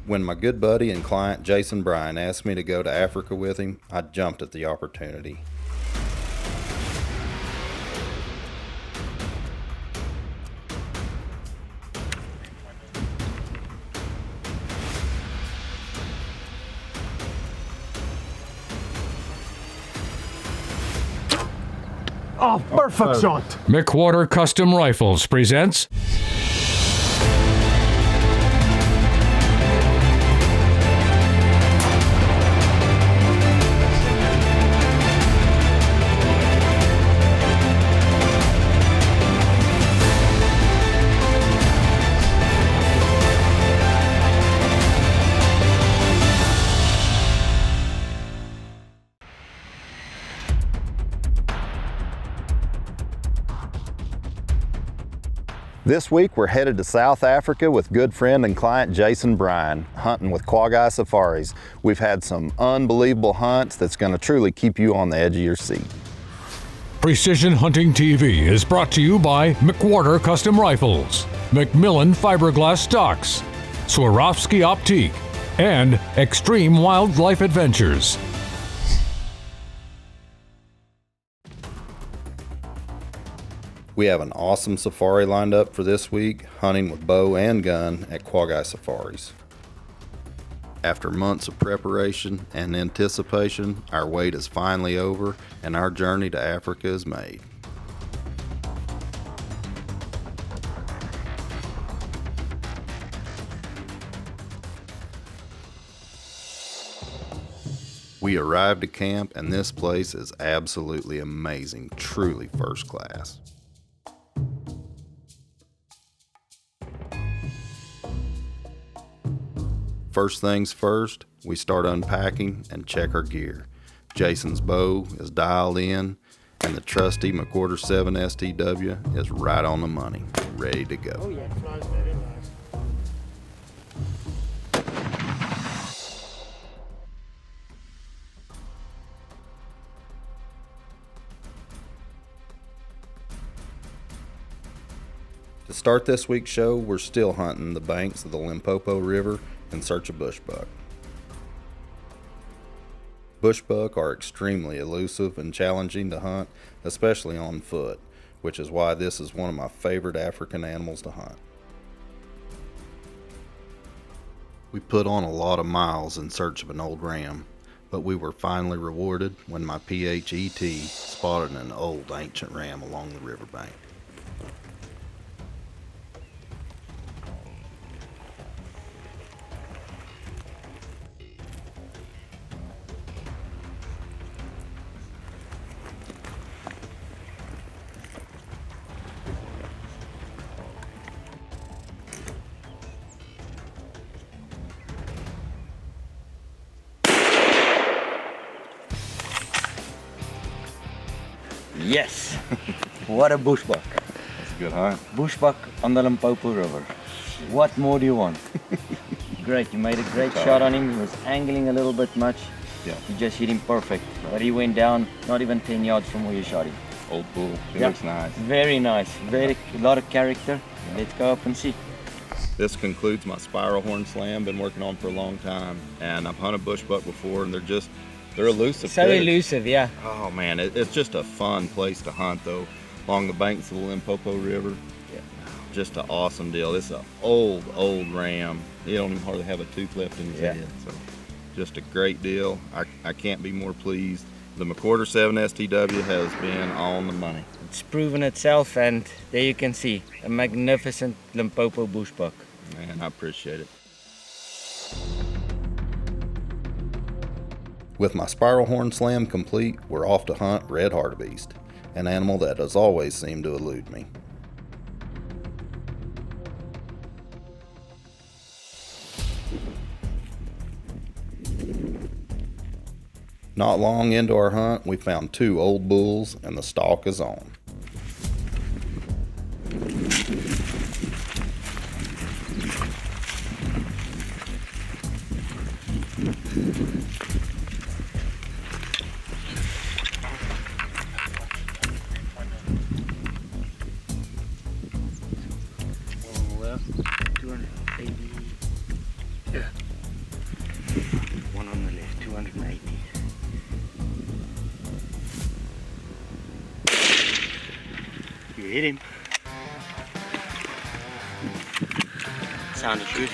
When my good buddy and client Jason Bryan asked me to go to Africa with him, I jumped at the opportunity. Oh, perfect shot! McWhorter Custom Rifles presents This week we're headed to South Africa with good friend and client Jason Bryan, hunting with Quagga Safaris. We've had some unbelievable hunts that's going to truly keep you on the edge of your seat. Precision Hunting TV is brought to you by McWhorter Custom Rifles, Macmillan Fiberglass Stocks, Swarovski Optique, and Extreme Wildlife Adventures. We have an awesome safari lined up for this week, hunting with bow and gun at Quagga Safaris. After months of preparation and anticipation, our wait is finally over and our journey to Africa is made. We arrived at camp and this place is absolutely amazing, truly first class. First things first, we start unpacking and check our gear. Jason's bow is dialed in and the trusty McWhorter 7 STW is right on the money, ready to go. Oh yeah, flies very nice. To start this week's show, we're still hunting the banks of the Limpopo River in search of bushbuck. Bushbuck are extremely elusive and challenging to hunt, especially on foot, which is why this is one of my favorite African animals to hunt. We put on a lot of miles in search of an old ram, but we were finally rewarded when my PHET spotted an old ancient ram along the riverbank. Yes! What a bushbuck. That's a good hunt. Bushbuck on the Limpopo River. What more do you want? Great, you made a great shot on him. He was angling a little bit much. Yeah. You just hit him perfect. But he went down not even 10 yards from where you shot him. Old bull. He Yeah. looks nice. Very nice. A lot of character. Let's go up and see. This concludes my spiral horn slam. Been working on for a long time, and I've hunted bushbuck before, and they're elusive. So too. elusive, yeah. Oh man, it's just a fun place to hunt though, along the banks of the Limpopo River. Yeah. Just an awesome deal. It's an old ram. He don't even hardly have a tooth left in his Yeah. head. So just a great deal. I can't be more pleased. The McWhorter 7 STW has been on the money. It's proven itself, and there you can see a magnificent Limpopo bushbuck. Man, I appreciate it. With my spiral horn slam complete, we're off to hunt red hartebeest, an animal that has always seemed to elude me. Not long into our hunt, we found 2 old bulls and the stalk is on. 280. You hit him. Sounded good.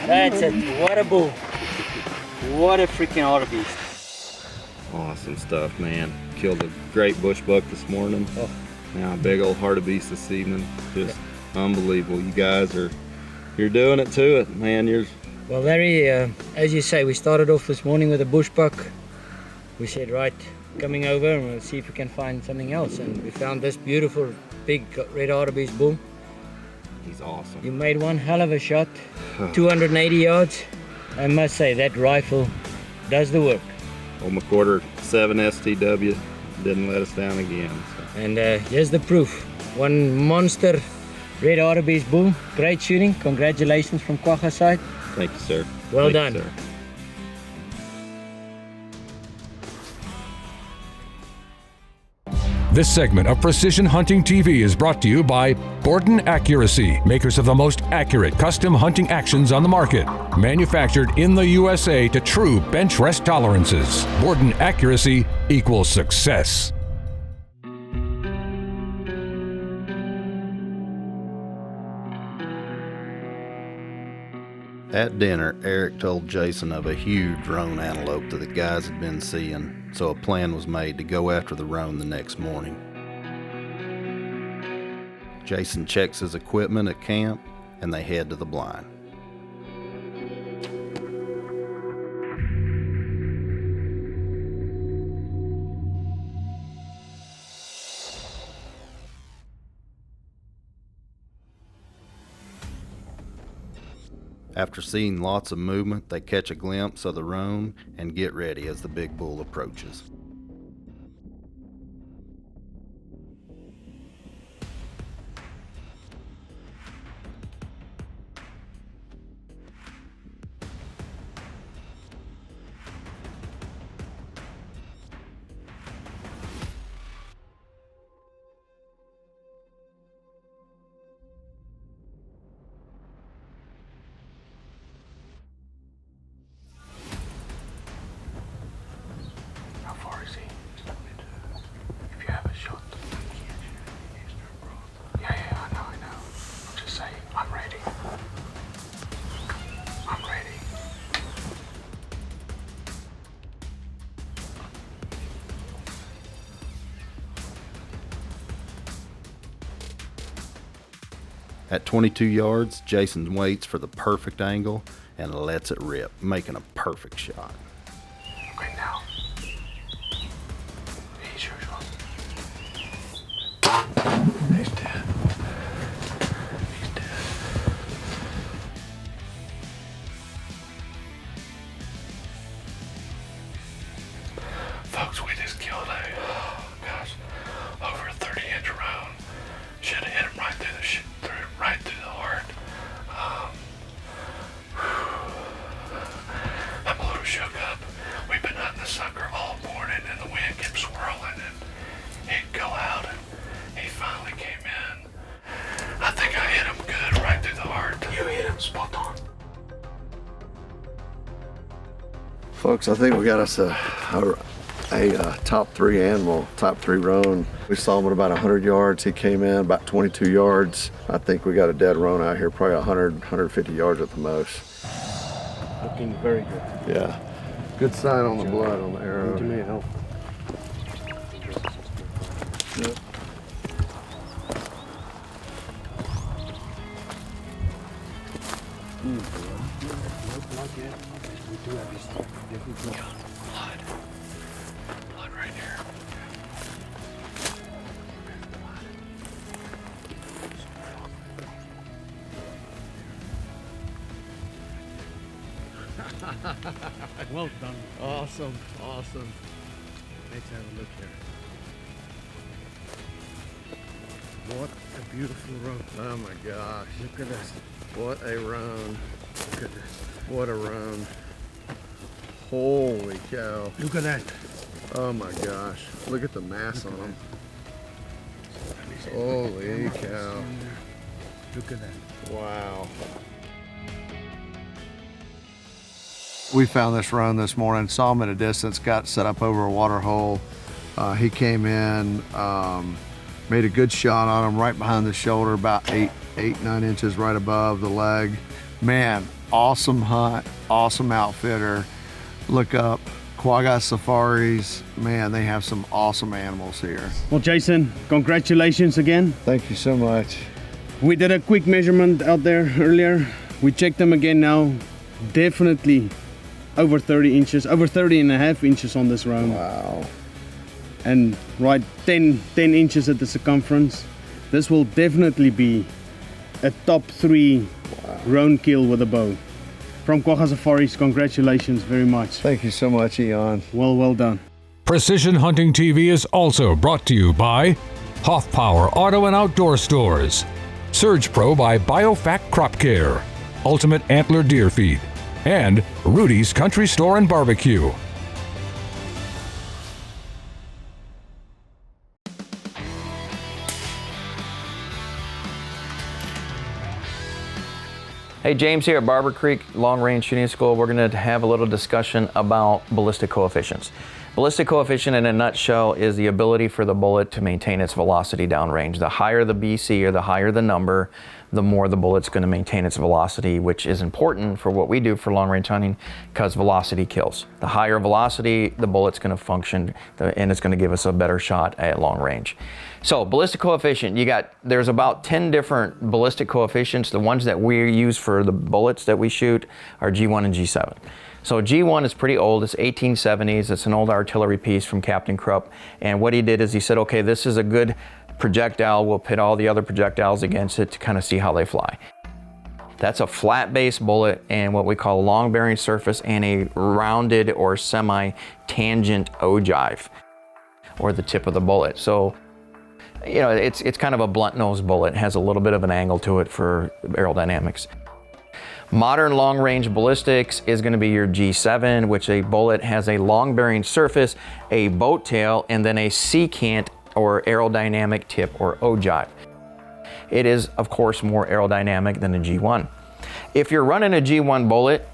That's it. What a bull. What a freaking hartebeest. Awesome stuff, man. Killed a great bushbuck this morning. Oh. Now a big old hartebeest this evening. Just unbelievable. You guys you're doing it to it, man. Well, Larry, as you say, we started off this morning with a bushbuck. We said, right, coming over and we'll see if we can find something else. And we found this beautiful big red hartebeest bull. He's awesome. You made one hell of a shot, 280 yards. I must say, that rifle does the work. Old McWhorter 7 STW didn't let us down again. So. And here's the proof. One monster red hartebeest bull. Great shooting. Congratulations from Quagga side. Thank you, sir. Well Thank you, done. sir. This segment of Precision Hunting TV is brought to you by Borden Accuracy, makers of the most accurate custom hunting actions on the market. Manufactured in the USA to true bench rest tolerances. Borden Accuracy equals success. At dinner, Eric told Jason of a huge roan antelope that the guys had been seeing, so a plan was made to go after the roan the next morning. Jason checks his equipment at camp, and they head to the blind. After seeing lots of movement, they catch a glimpse of the roan and get ready as the big bull approaches. At 22 yards, Jason waits for the perfect angle and lets it rip, making a perfect shot. Okay, now. He's usual. He's dead. He's dead. Folks, we just killed over a 30-inch roan. Should have hit him right through the heart. I'm a little shook up. We've been hunting the sucker all morning and the wind kept swirling and he'd go out and he finally came in. I think I hit him good right through the heart. You hit him spot on. Folks, I think we got us a top three animal, top three roan. We saw him at about 100 yards. He came in about 22 yards. I think we got a dead roan out here, probably 100, 150 yards at the most. Looking very good. Yeah. Good sign on the blood on the arrow. To me, help. Yep. Blood right here. Well done. Awesome, awesome. Let's have a look here. What a beautiful roan. Oh my gosh. Look at this. What a roan. Look at this. What a roan. Holy cow. Look at that. Oh my gosh. Look at the mass on them. Holy cow. Look at that. Wow. We found this roan this morning, saw him at a distance, got set up over a water hole. He came in, made a good shot on him right behind the shoulder, about 9 inches right above the leg. Man, awesome hunt, awesome outfitter. Look up Quagga Safaris. Man, they have some awesome animals here. Well, Jason, congratulations again. Thank you so much. We did a quick measurement out there earlier. We checked them again now. Definitely over 30 inches, over 30 and a half inches on this roan. Wow. And right 10 inches at the circumference. This will definitely be a top 3 roan kill with a bow. From Quagga Safaris, congratulations very much. Thank you so much, Eon. Well done. Precision Hunting TV is also brought to you by Hoff Power Auto and Outdoor Stores, Surge Pro by BioFact Crop Care, Ultimate Antler Deer Feed, and Rudy's Country Store and Barbecue. Hey, James here at Barber Creek Long Range Shooting School. We're going to have a little discussion about ballistic coefficients. Ballistic coefficient in a nutshell is the ability for the bullet to maintain its velocity downrange. The higher the BC, or the higher the number, the more the bullet's going to maintain its velocity, which is important for what we do for long range hunting, because velocity kills. The higher velocity, the bullet's going to function, and it's going to give us a better shot at long range. So ballistic coefficient, there's about 10 different ballistic coefficients. The ones that we use for the bullets that we shoot are G1 and G7. So G1 is pretty old, it's 1870s, it's an old artillery piece from Captain Krupp. And what he did is he said, okay, this is a good projectile, we'll pit all the other projectiles against it to kind of see how they fly. That's a flat base bullet and what we call a long bearing surface and a rounded or semi-tangent ogive, or the tip of the bullet. So, you know, it's kind of a blunt nose bullet. It has a little bit of an angle to it for aerodynamics. Modern long range ballistics is going to be your G7, which a bullet has a long bearing surface, a boat tail, and then a secant or aerodynamic tip or ogive. It is, of course, more aerodynamic than a G1. If you're running a G1 bullet,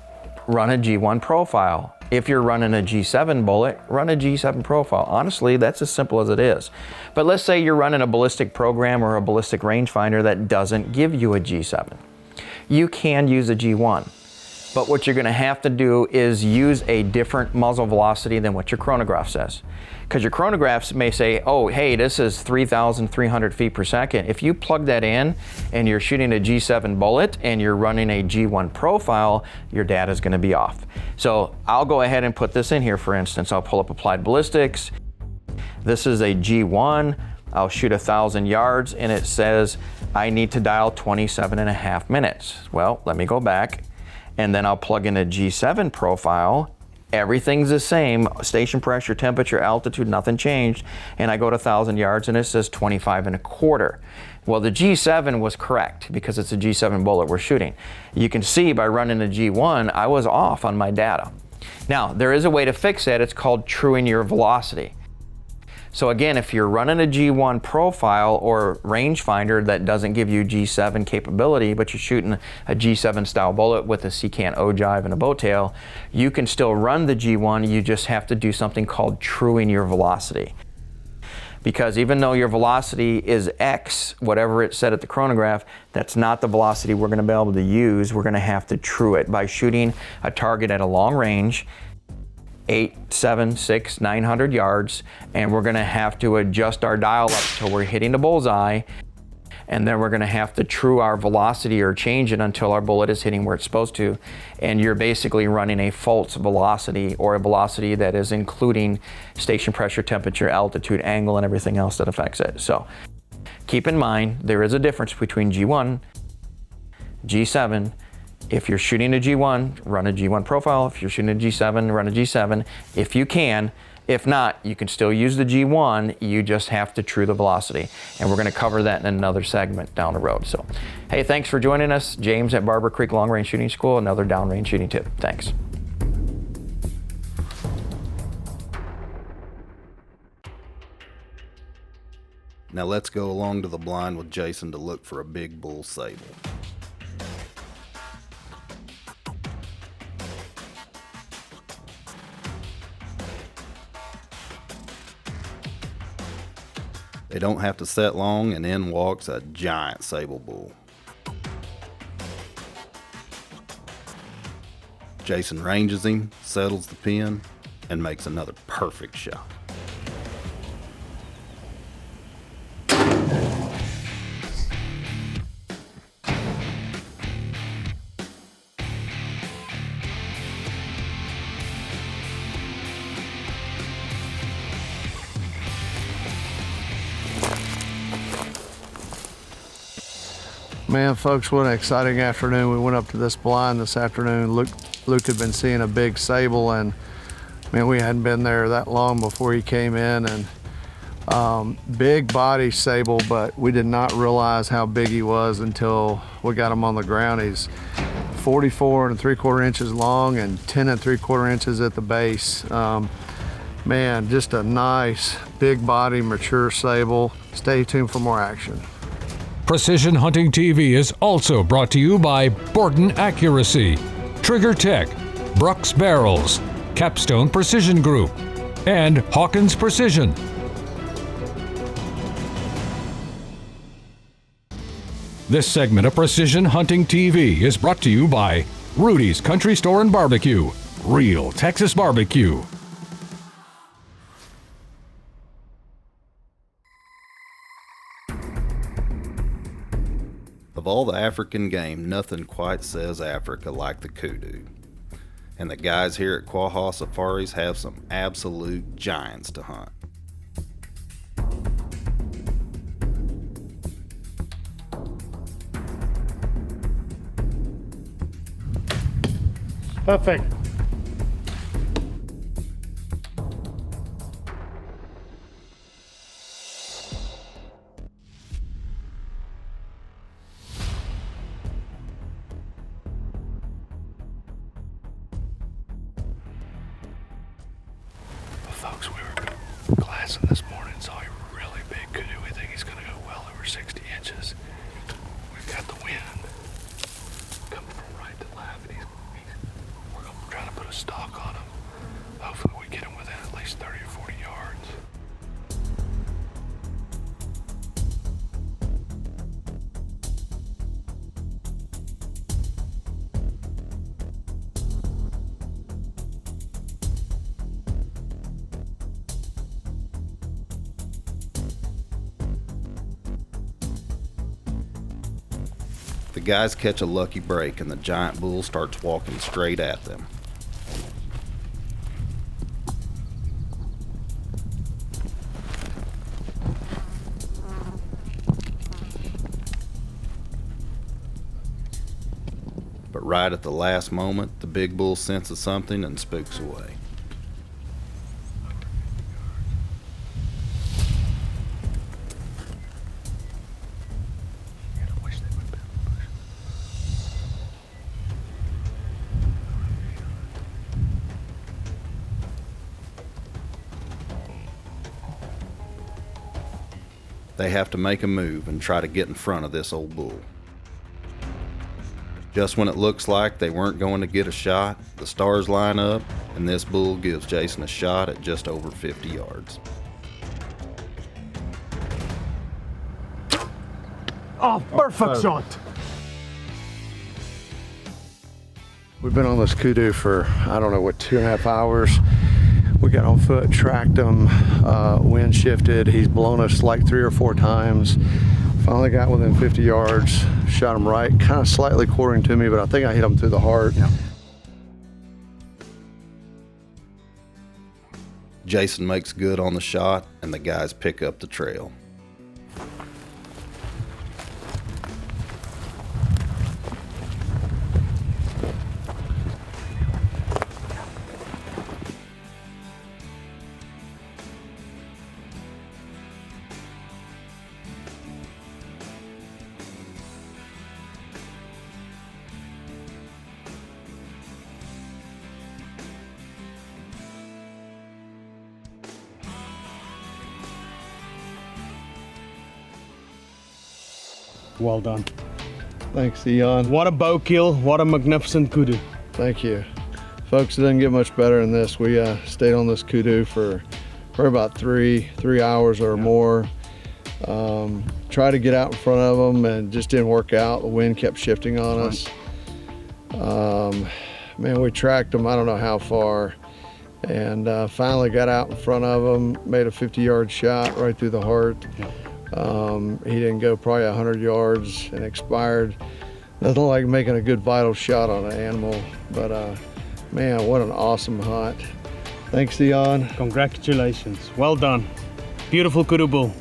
run a G1 profile. If you're running a G7 bullet, run a G7 profile. Honestly, that's as simple as it is. But let's say you're running a ballistic program or a ballistic rangefinder that doesn't give you a G7. You can use a G1, but what you're going to have to do is use a different muzzle velocity than what your chronograph says. Because your chronographs may say, oh, hey, this is 3,300 feet per second. If you plug that in and you're shooting a G7 bullet and you're running a G1 profile, your data is going to be off. So I'll go ahead and put this in here, for instance. I'll pull up Applied Ballistics. This is a G1. I'll shoot 1,000 yards and it says I need to dial 27.5 minutes. Well, let me go back and then I'll plug in a G7 profile. Everything's the same, station pressure, temperature, altitude, nothing changed. And I go to 1,000 yards and it says 25.25. Well, the G7 was correct because it's a G7 bullet we're shooting. You can see by running a G1, I was off on my data. Now, there is a way to fix that. It's called truing your velocity. So again, if you're running a G1 profile or rangefinder that doesn't give you G7 capability, but you're shooting a G7 style bullet with a secant ogive and a bow tail, you can still run the G1, you just have to do something called truing your velocity. Because even though your velocity is X, whatever it said at the chronograph, that's not the velocity we're gonna be able to use. We're gonna have to true it by shooting a target at a long range, 8, 7, 6, 900 yards, and we're gonna have to adjust our dial up till we're hitting the bullseye, and then we're gonna have to true our velocity or change it until our bullet is hitting where it's supposed to, and you're basically running a false velocity or a velocity that is including station pressure, temperature, altitude, angle, and everything else that affects it. So keep in mind, there is a difference between G1, G7. If you're shooting a G1, run a G1 profile. If you're shooting a G7, run a G7 if you can. If not, you can still use the G1, you just have to true the velocity. And we're gonna cover that in another segment down the road. So, hey, thanks for joining us. James at Barber Creek Long Range Shooting School, another downrange shooting tip. Thanks. Now let's go along to the blind with Jason to look for a big bull sable. They don't have to set long, and in walks a giant sable bull. Jason ranges him, settles the pin, and makes another perfect shot. Man, folks, what an exciting afternoon. We went up to this blind this afternoon. Luke had been seeing a big sable, and man, we hadn't been there that long before he came in, and big body sable, but we did not realize how big he was until we got him on the ground. He's 44 3/4 inches long and 10 3/4 inches at the base. Man, just a nice big body mature sable. Stay tuned for more action. Precision Hunting TV is also brought to you by Borton Accuracy, Trigger Tech, Brooks Barrels, Capstone Precision Group, and Hawkins Precision. This segment of Precision Hunting TV is brought to you by Rudy's Country Store and Barbecue, real Texas barbecue. Of all the African game, nothing quite says Africa like the kudu. And the guys here at Quagga Safaris have some absolute giants to hunt. Perfect. Folks, we were glassing this morning, saw a really big kudu. We think he's gonna go well over 60 inches. We've got the wind coming from right to left, and we're gonna try to put a stalk on him. Hopefully we get him within at least 30 or 40 yards. The guys catch a lucky break and the giant bull starts walking straight at them. But right at the last moment, the big bull senses something and spooks away. They have to make a move and try to get in front of this old bull. Just when it looks like they weren't going to get a shot, the stars line up and this bull gives Jason a shot at just over 50 yards. Oh, perfect shot. We've been on this kudu for, I don't know, what, 2.5 hours. We got on foot, tracked him, wind shifted. He's blown us like 3 or 4 times. Finally got within 50 yards, shot him right, kind of slightly quartering to me, but I think I hit him through the heart. Yeah. Jason makes good on the shot and the guys pick up the trail. Well done. Thanks, Eon. What a bow kill. What a magnificent kudu. Thank you. Folks, it doesn't get much better than this. We stayed on this kudu for about three hours or more. Tried to get out in front of them and just didn't work out. The wind kept shifting on us. Man, we tracked them I don't know how far, and finally got out in front of them, made a 50-yard shot right through the heart. He didn't go probably 100 yards and expired. Nothing like making a good vital shot on an animal, but man, what an awesome hunt. Thanks, Eon. Congratulations. Well done. Beautiful kudu bull.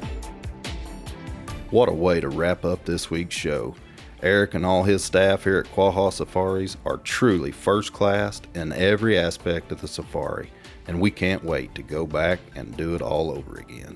What a way to wrap up this week's show. Eric and all his staff here at Quagga Safaris are truly first class in every aspect of the safari, and we can't wait to go back and do it all over again.